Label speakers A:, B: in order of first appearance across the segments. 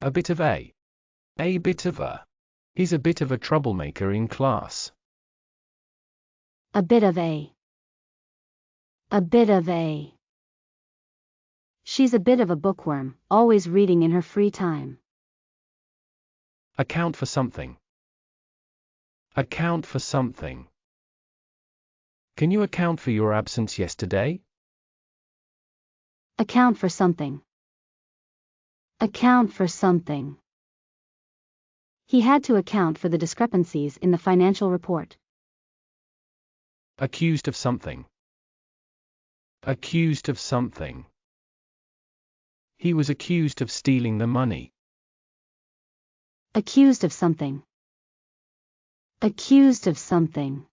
A: A bit of a. A bit of a. He's a bit of a troublemaker in class.
B: A bit of a. A bit of a. She's a bit of a bookworm, always reading in her free time.
A: Account for something. Account for something. Can you account for your absence yesterday?
B: Account for something. Account for something. He had to account for the discrepancies in the financial report.
A: Accused of something. Accused of something. He was accused of stealing the money.
B: Accused of something. Accused of something.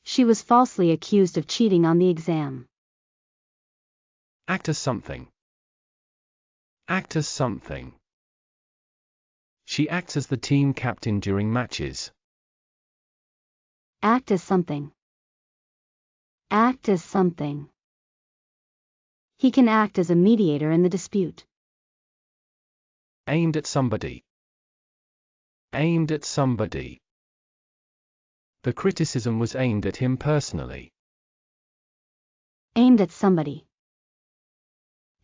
B: She was falsely accused of cheating on the exam.
A: Act as something. Act as something. She acts as the team captain during matches.
B: Act as something. Act as something. He can act as a mediator in the dispute.
A: Aimed at somebody. Aimed at somebody. The criticism was aimed at him personally.
B: Aimed at somebody.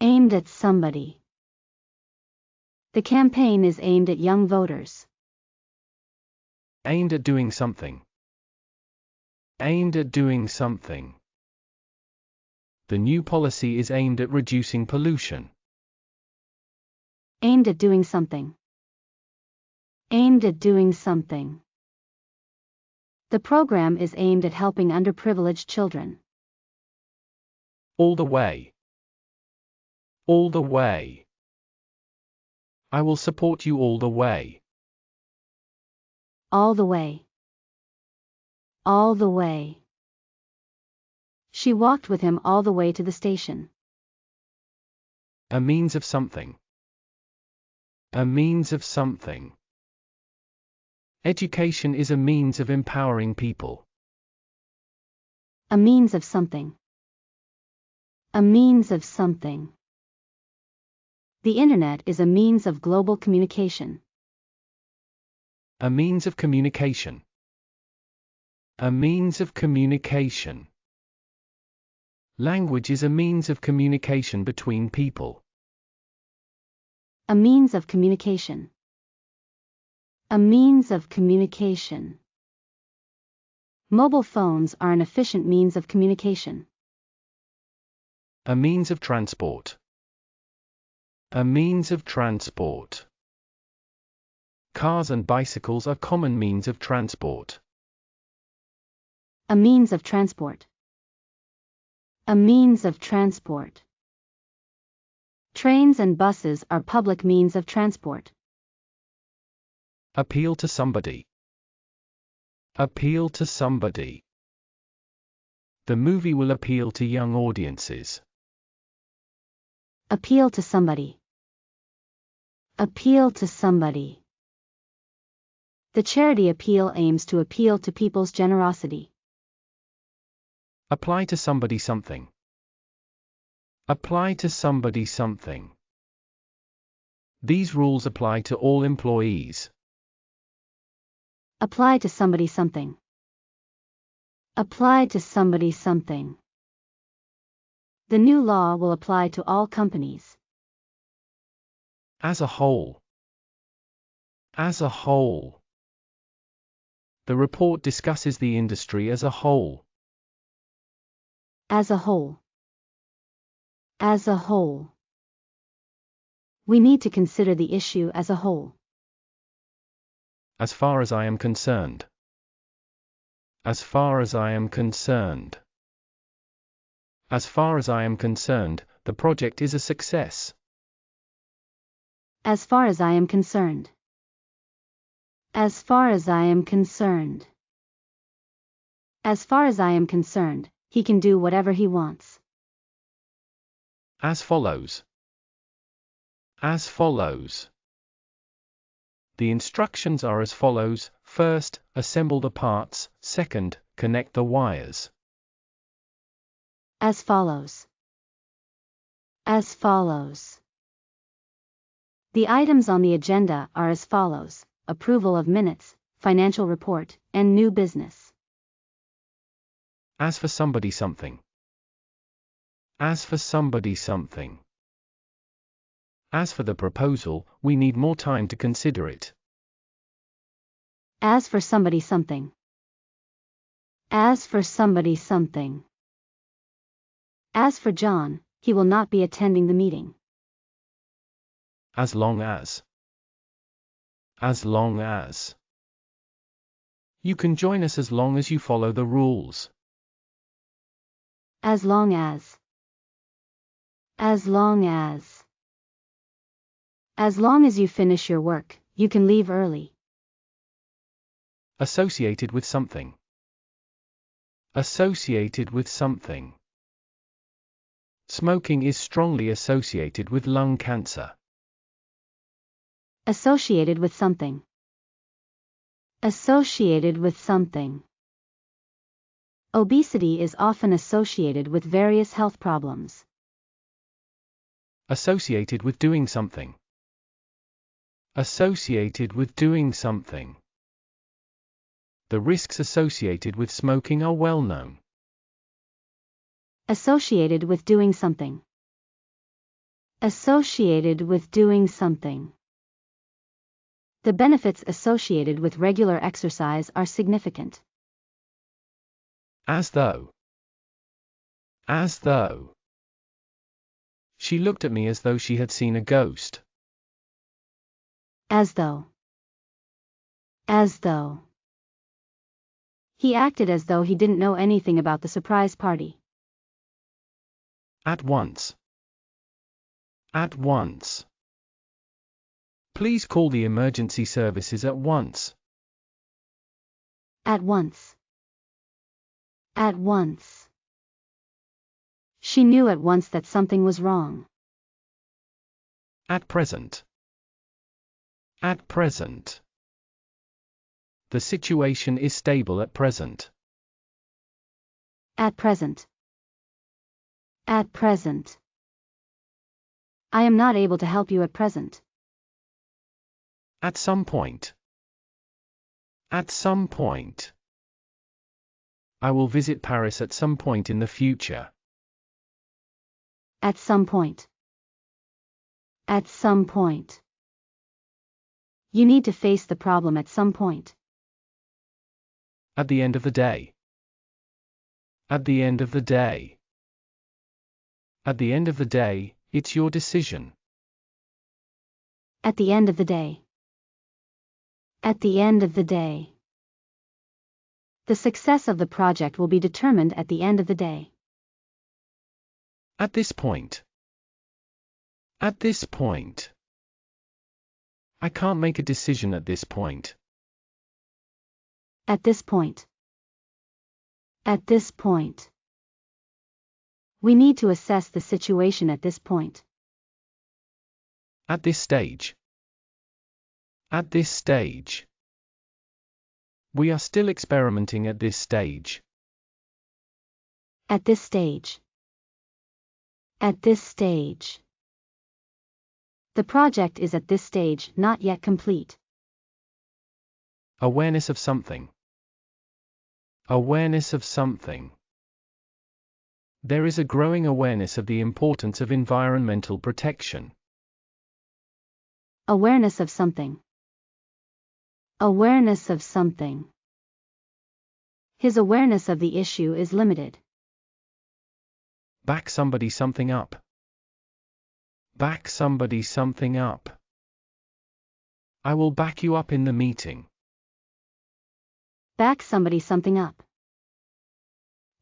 B: Aimed at somebody. The campaign is aimed at young voters.
A: Aimed at doing something. Aimed at doing something. The new policy is aimed at reducing pollution.
B: Aimed at doing something. Aimed at doing something. The program is aimed at helping underprivileged children.
A: All the way. All the way. I will support you all the way.
B: All the way. All the way. She walked with him all the way to the station.
A: A means of something. A means of something. Education is a means of empowering people.
B: A means of something. A means of something. The internet is a means of global communication.
A: A means of communication. A means of communication. Language is a means of communication between people.
B: A means of communication. A means of communication. Mobile phones are an efficient means of communication.
A: A means of transport. A means of transport. Cars and bicycles are common means of transport.
B: A means of transport. A means of transport. Trains and buses are public means of transport.
A: Appeal to somebody. Appeal to somebody. The movie will appeal to young audiences.
B: Appeal to somebody. Appeal to somebody. The charity appeal aims to appeal to people's generosity.
A: Apply to somebody something. Apply to somebody something. These rules apply to all employees.
B: Apply to somebody something. Apply to somebody something. The new law will apply to all companies.
A: As a whole. As a whole. The report discusses the industry as a whole.
B: As a whole. As a whole. We need to consider the issue as a whole.
A: As far as I am concerned. As far as I am concerned. As far as I am concerned, the project is a success.
B: As far as I am concerned. As far as I am concerned. As far as I am concerned, he can do whatever he wants.
A: As follows. As follows. The instructions are as follows: first, assemble the parts; second, connect the wires.
B: As follows. As follows. The items on the agenda are as follows: approval of minutes, financial report, and new business.
A: As for somebody something. As for somebody something. As for the proposal, we need more time to consider it.
B: As for somebody something. As for somebody something. As for John, he will not be attending the meeting.
A: As long as. As long as. You can join us as long as you follow the rules.
B: As long as. As long as. As long as you finish your work, you can leave early.
A: Associated with something. Associated with something. Smoking is strongly associated with lung cancer.
B: Associated with something. Associated with something. Obesity is often associated with various health problems.
A: Associated with doing something. Associated with doing something. The risks associated with smoking are well known.
B: Associated with doing something. Associated with doing something. The benefits associated with regular exercise are significant.
A: As though. As though. She looked at me as though she had seen a ghost.
B: As though. As though. He acted as though he didn't know anything about the surprise party.
A: At once. At once. Please call the emergency services at once.
B: At once. At once. She knew at once that something was wrong.
A: At present. At present. The situation is stable at present.
B: At present. At present. I am not able to help you at present.
A: At some point. At some point. I will visit Paris at some point in the future.
B: At some point. At some point. You need to face the problem at some point.
A: At the end of the day. At the end of the day. At the end of the day, it's your decision.
B: At the end of the day. At the end of the day. The success of the project will be determined at the end of the day.
A: At this point. At this point. I can't make a decision at this point.
B: At this point. At this point. We need to assess the situation at this point.
A: At this stage. At this stage. We are still experimenting at this stage.
B: At this stage. At this stage. The project is at this stage not yet complete.
A: Awareness of something. Awareness of something. There is a growing awareness of the importance of environmental protection.
B: Awareness of something. Awareness of something. His awareness of the issue is limited.
A: Back somebody something up. Back somebody something up. I will back you up in the meeting.
B: Back somebody something up.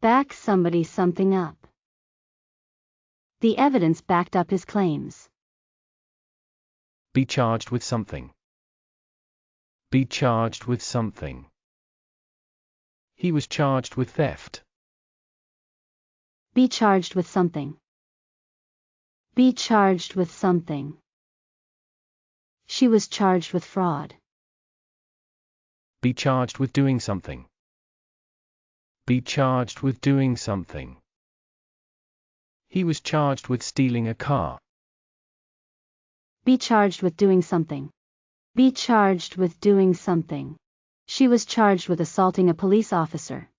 B: Back somebody something up. The evidence backed up his claims.
A: Be charged with something. Be charged with something. He was charged with theft.
B: Be charged with something. Be charged with something. She was charged with fraud.
A: Be charged with doing something. Be charged with doing something. He was charged with stealing a car.
B: Be charged with doing something. Be charged with doing something. She was charged with assaulting a police officer.